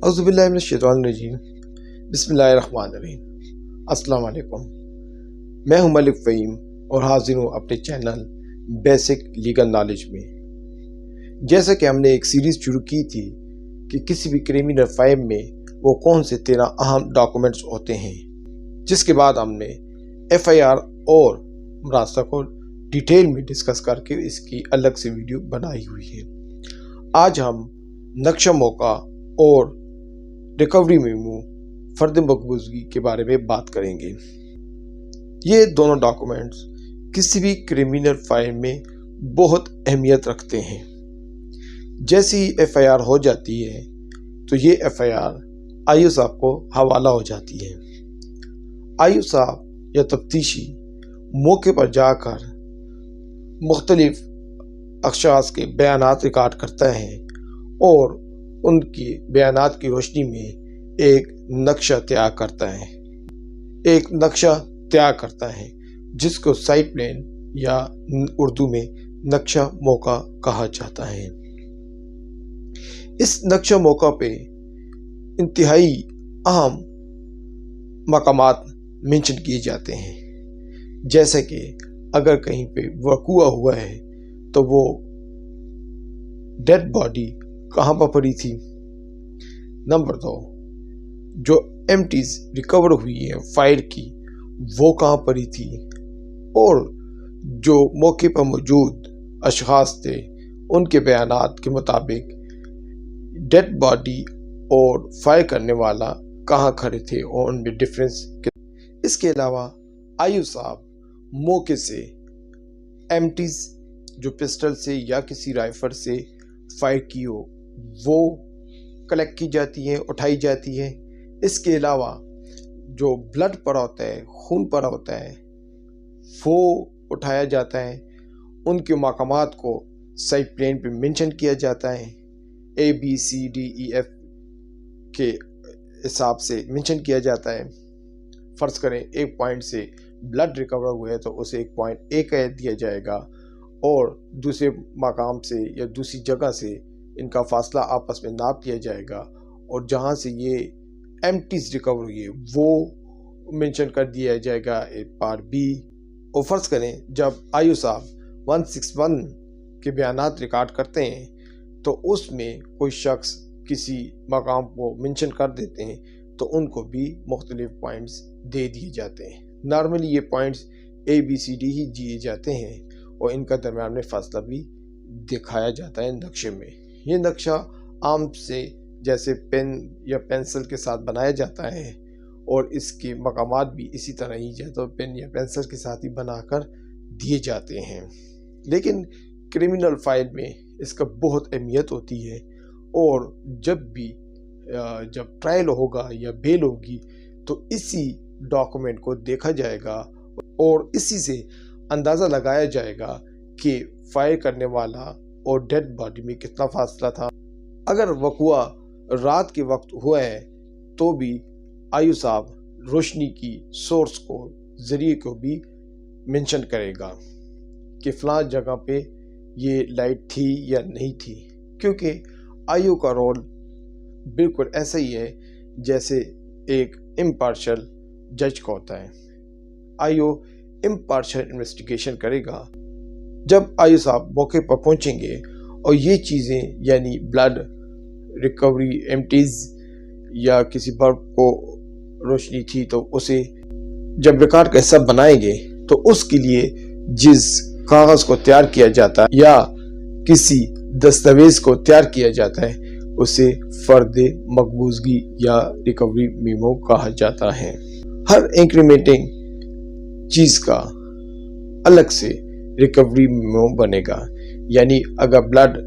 اعوذ باللہ من الشیطان الرجیم، بسم اللہ الرحمن الرحیم۔ السلام علیکم، میں ہوں ملک فہیم اور حاضر ہوں اپنے چینل بیسک لیگل نالج میں۔ جیسا کہ ہم نے ایک سیریز شروع کی تھی کہ کسی بھی کریمنل فائل میں وہ کون سے 13 اہم ڈاکومنٹس ہوتے ہیں، جس کے بعد ہم نے ایف آئی آر اور مراسلہ کو ڈیٹیل میں ڈسکس کر کے اس کی الگ سے ویڈیو بنائی ہوئی ہے۔ آج ہم نقشہ موقع اور ریکوری میمو فرد مقبوضگی کے بارے میں بات کریں گے۔ یہ دونوں ڈاکومنٹس کسی بھی کریمنل فائل میں بہت اہمیت رکھتے ہیں۔ جیسے ہی ایف آئی آر ہو جاتی ہے تو یہ ایف آئی آر آئی او صاحب کو حوالہ ہو جاتی ہے۔ آئی او صاحب یا تفتیشی موقع پر جا کر مختلف اشخاص کے بیانات ریکارڈ کرتا ہے اور ان کی بیانات کی روشنی میں ایک نقشہ تیار کرتا ہے جس کو سائٹ پلان یا اردو میں نقشہ موقع کہا جاتا ہے۔ اس نقشہ موقع پہ انتہائی اہم مقامات منشن کیے جاتے ہیں، جیسے کہ اگر کہیں پہ وقوع ہوا ہے تو وہ ڈیڈ باڈی کہاں پر پڑی تھی۔ نمبر 2، جو ایمٹیز ریکور ہوئی ہیں فائل کی وہ کہاں پڑی تھی، اور جو موقع پر موجود اشخاص تھے ان کے بیانات کے مطابق ڈیڈ باڈی اور فائر کرنے والا کہاں کھڑے تھے اور ان میں ڈفرینس۔ اس کے علاوہ آئی او صاحب موقع سے ایمٹیز جو پسٹل سے یا کسی رائفل سے فائر کی ہو وہ کلیکٹ کی جاتی ہے، اٹھائی جاتی ہے۔ اس کے علاوہ جو بلڈ پڑا ہوتا ہے، خون پڑا ہوتا ہے، وہ اٹھایا جاتا ہے۔ ان کے مقامات کو سائٹ پلان پہ منشن کیا جاتا ہے، ABCDEF کے حساب سے منشن کیا جاتا ہے۔ فرض کریں ایک پوائنٹ سے بلڈ ریکور ہوا ہے تو اسے 1.1 کا دیا جائے گا، اور دوسرے مقام سے یا دوسری جگہ سے ان کا فاصلہ آپس میں ناپ لیا جائے گا، اور جہاں سے یہ ایمٹیز ریکور ہوئی ہے وہ منشن کر دیا جائے گا پارٹ بی۔ اور فرض کریں جب آئی او صاحب 161 کے بیانات ریکارڈ کرتے ہیں تو اس میں کوئی شخص کسی مقام کو منشن کر دیتے ہیں تو ان کو بھی مختلف پوائنٹس دے دیے جاتے ہیں۔ نارملی یہ پوائنٹس ABCD ہی دیے جاتے ہیں اور ان کا درمیان میں فاصلہ بھی دکھایا جاتا ہے نقشے میں۔ یہ نقشہ عام سے جیسے پین یا پینسل کے ساتھ بنایا جاتا ہے، اور اس کے مقامات بھی اسی طرح ہی جیسے پین یا پینسل کے ساتھ ہی بنا کر دیے جاتے ہیں۔ لیکن کریمنل فائل میں اس کا بہت اہمیت ہوتی ہے، اور جب ٹرائل ہوگا یا بیل ہوگی تو اسی ڈاکومنٹ کو دیکھا جائے گا اور اسی سے اندازہ لگایا جائے گا کہ فائر کرنے والا اور ڈیڈ باڈی میں کتنا فاصلہ تھا۔ اگر وقوع رات کے وقت ہوا ہے تو بھی آئی او صاحب روشنی کی سورس کو ذریعے کو بھی منشن کرے گا کہ فلاں جگہ پہ یہ لائٹ تھی یا نہیں تھی، کیونکہ آئی او کا رول بالکل ایسا ہی ہے جیسے ایک امپارشل جج کا ہوتا ہے۔ آئی او امپارشل انویسٹیگیشن کرے گا۔ جب آئی او صاحب موقع پر پہنچیں گے اور یہ چیزیں یعنی بلڈ ریکوری، ایمٹیز یا کسی برف کو روشنی تھی تو اسے جب ریکارڈ کا حصہ بنائیں گے تو اس کے لیے جس کاغذ کو تیار کیا جاتا ہے یا کسی دستاویز کو تیار کیا جاتا ہے اسے فرد مقبوضگی یا ریکوری میمو کہا جاتا ہے۔ ہر انکریمنٹنگ چیز کا الگ سے ریکوری میمو بنے گا، یعنی اگر بلڈ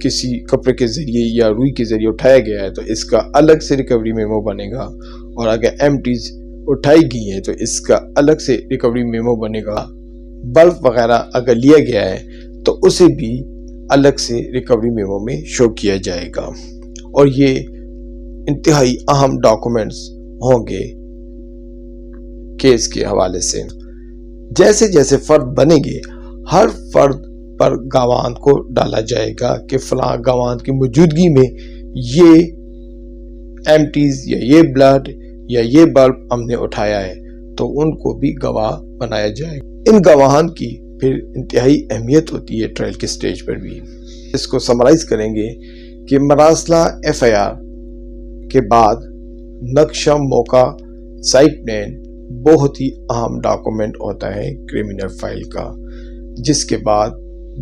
کسی کپڑے کے ذریعے یا روئی کے ذریعے اٹھایا گیا ہے تو اس کا الگ سے ریکوری میمو بنے گا، اور اگر ایمٹیز اٹھائی گئی ہے تو اس کا الگ سے ریکوری میمو بنے گا۔ بلب وغیرہ اگر لیا گیا ہے تو اسے بھی الگ سے ریکوری میمو میں شو کیا جائے گا، اور یہ انتہائی اہم ڈاکومنٹس ہوں گے کیس کے حوالے سے۔ جیسے جیسے فرد بنے گے ہر فرد پر گواہان کو ڈالا جائے گا کہ فلاں گواہان کی موجودگی میں یہ ایمٹیز یا یہ بلڈ یا یہ بلب ہم نے اٹھایا ہے تو ان کو بھی گواہ بنایا جائے. ان گواہان کی پھر انتہائی اہمیت ہوتی ہے ٹرائل کے سٹیج پر بھی. اس کو سمرائز کریں گے کہ مراسلہ ایف آئی آر کے بعد نقشہ موقع سائٹ پلان بہت ہی اہم ڈاکومنٹ ہوتا ہے کرمنل فائل کا، جس کے بعد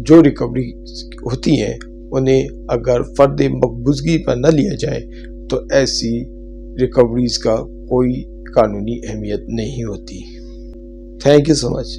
جو ریکوری ہوتی ہیں انہیں اگر فرد مقبوضگی پر نہ لیا جائے تو ایسی ریکوریز کا کوئی قانونی اہمیت نہیں ہوتی. Thank you so much.